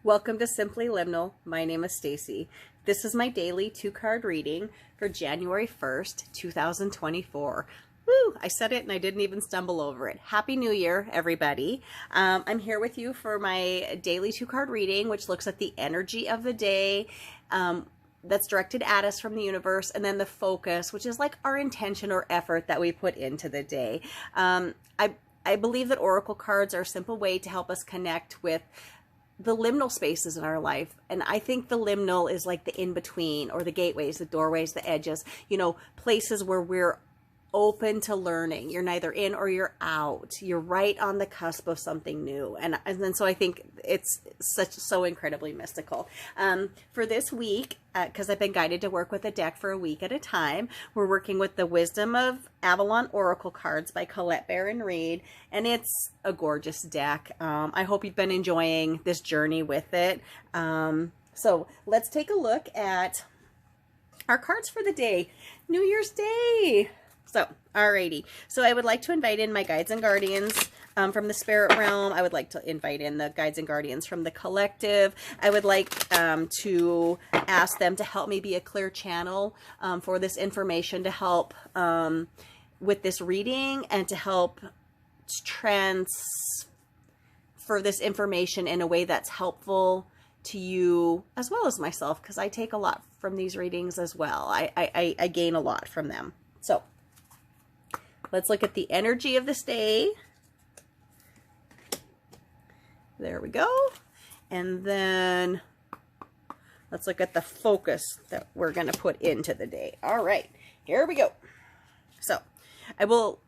Welcome to Simply Liminal. My name is Stacy. This is my daily 2-card reading for January 1st, 2024. Woo! I said it and I didn't even stumble over it. Happy New Year, everybody. I'm here with you for my daily 2-card reading, which looks at the energy of the day that's directed at us from the universe, and then the focus, which is like our intention or effort that we put into the day. I believe that oracle cards are a simple way to help us connect with the liminal spaces in our life. And I think the liminal is like the in-between, or the gateways, the doorways, the edges, places where we're open to learning. You're neither in or you're out. You're right on the cusp of something new. And then so I think it's so incredibly mystical. For this week, because I've been guided to work with a deck for a week at a time, we're working with the Wisdom of Avalon Oracle cards by Colette Baron Reed, and it's a gorgeous deck. I hope you've been enjoying this journey with it. So let's take a look at our cards for the day. New Year's Day. So, alrighty. So I would like to invite in my guides and guardians from the spirit realm. I would like to invite in the guides and guardians from the collective. I would like to ask them to help me be a clear channel for this information, to help with this reading, and to help transfer this information in a way that's helpful to you as well as myself, because I take a lot from these readings as well. I gain a lot from them. So let's look at the energy of this day. There we go. And then let's look at the focus that we're going to put into the day. All right, here we go. So I will,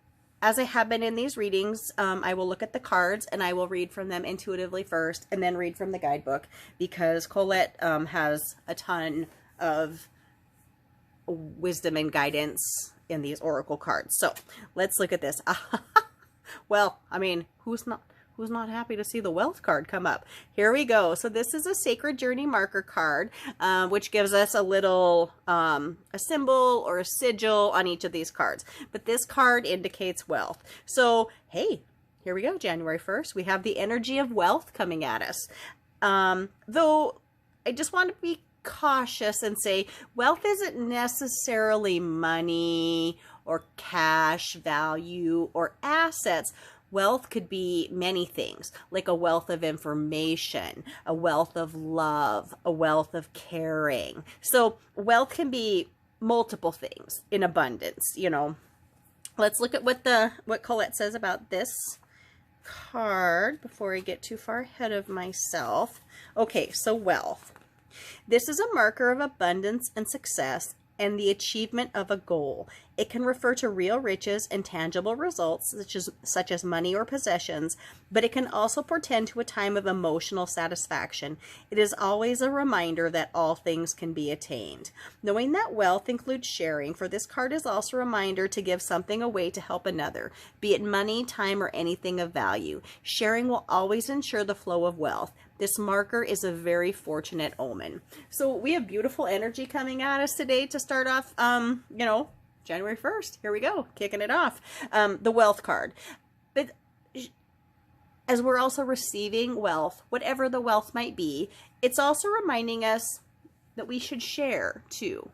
as I have been in these readings, I will look at the cards and I will read from them intuitively first, and then read from the guidebook, because Colette has a ton of wisdom and guidance in these oracle cards. So let's look at this. Well, I mean, who's not happy to see the wealth card come up? Here we go. So this is a sacred journey marker card, which gives us a little a symbol or a sigil on each of these cards. But this card indicates wealth. So hey, here we go. January 1st, we have the energy of wealth coming at us. Though I just want to be cautious and say wealth isn't necessarily money or cash value or assets. Wealth could be many things, like a wealth of information, a wealth of love, a wealth of caring. So wealth can be multiple things in abundance. Let's look at what Colette says about this card before I get too far ahead of myself. Okay, so wealth. This is a marker of abundance and success and the achievement of a goal. It can refer to real riches and tangible results, such as money or possessions, but it can also portend to a time of emotional satisfaction. It is always a reminder that all things can be attained. Knowing that wealth includes sharing, for this card is also a reminder to give something away to help another, be it money, time, or anything of value. Sharing will always ensure the flow of wealth. This marker is a very fortunate omen. So we have beautiful energy coming at us today to start off, January 1st. Here we go, kicking it off. The wealth card. But as we're also receiving wealth, whatever the wealth might be, it's also reminding us that we should share too.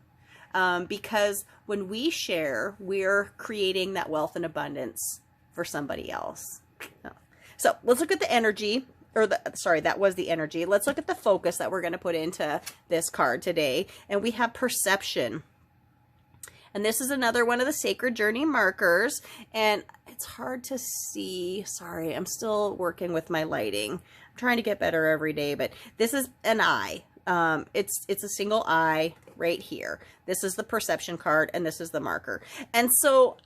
Because when we share, we're creating that wealth and abundance for somebody else. So let's look at the energy. That was the energy. Let's look at the focus that we're going to put into this card today. And we have perception. And this is another one of the sacred journey markers. And it's hard to see. Sorry, I'm still working with my lighting. I'm trying to get better every day. But this is an eye. It's a single eye right here. This is the perception card, and this is the marker. And so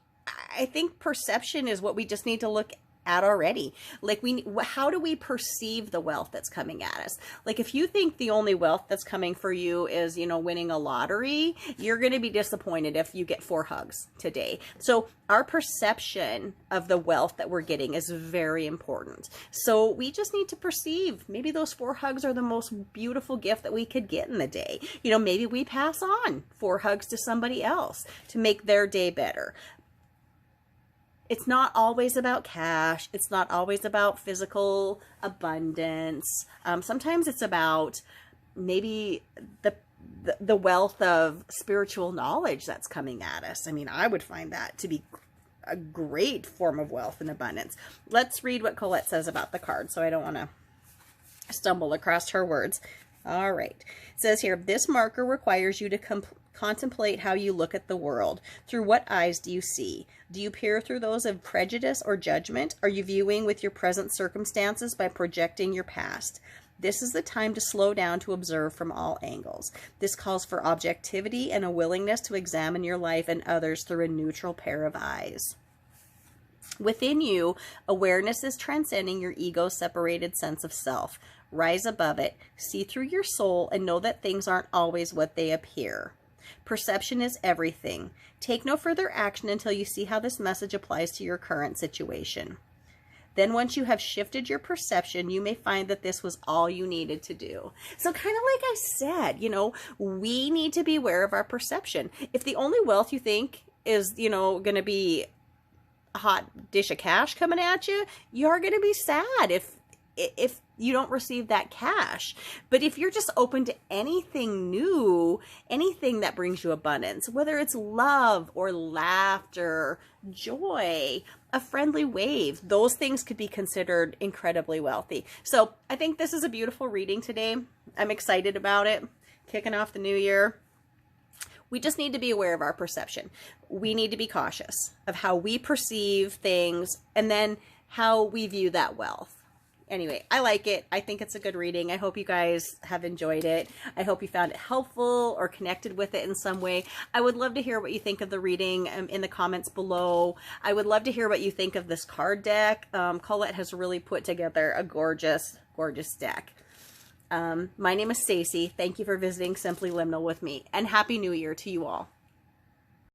I think perception is what we just need to look at already. Like, how do we perceive the wealth that's coming at us? Like, if you think the only wealth that's coming for you is, winning a lottery, you're going to be disappointed if you get 4 hugs today. So our perception of the wealth that we're getting is very important. So we just need to perceive, maybe those 4 hugs are the most beautiful gift that we could get in the day. Maybe we pass on 4 hugs to somebody else to make their day better. it's not always about cash. It's not always about physical abundance. Sometimes it's about maybe the wealth of spiritual knowledge that's coming at us. I mean, I would find that to be a great form of wealth and abundance. Let's read what Colette says about the card, so I don't want to stumble across her words. All right. It says here, this marker requires you to contemplate how you look at the world. Through what eyes do you see? Do you peer through those of prejudice or judgment? Are you viewing with your present circumstances by projecting your past? This is the time to slow down to observe from all angles. This calls for objectivity and a willingness to examine your life and others through a neutral pair of eyes. Within you, awareness is transcending your ego-separated sense of self. Rise above it, see through your soul, and know that things aren't always what they appear. Perception is everything. Take no further action until you see how this message applies to your current situation. Then once you have shifted your perception, you may find that this was all you needed to do. So kind of like I said, you know, we need to be aware of our perception. If the only wealth you think is, you know, going to be a hot dish of cash coming at you, you're going to be sad if you don't receive that cash. But if you're just open to anything new, anything that brings you abundance, whether it's love or laughter, joy, a friendly wave, those things could be considered incredibly wealthy. So I think this is a beautiful reading today. I'm excited about it. Kicking off the new year. We just need to be aware of our perception. We need to be cautious of how we perceive things and then how we view that wealth. Anyway, I like it. I think it's a good reading. I hope you guys have enjoyed it. I hope you found it helpful or connected with it in some way. I would love to hear what you think of the reading in the comments below. I would love to hear what you think of this card deck. Colette has really put together a gorgeous, gorgeous deck. My name is Stacy. Thank you for visiting Simply Liminal with me, and Happy New Year to you all.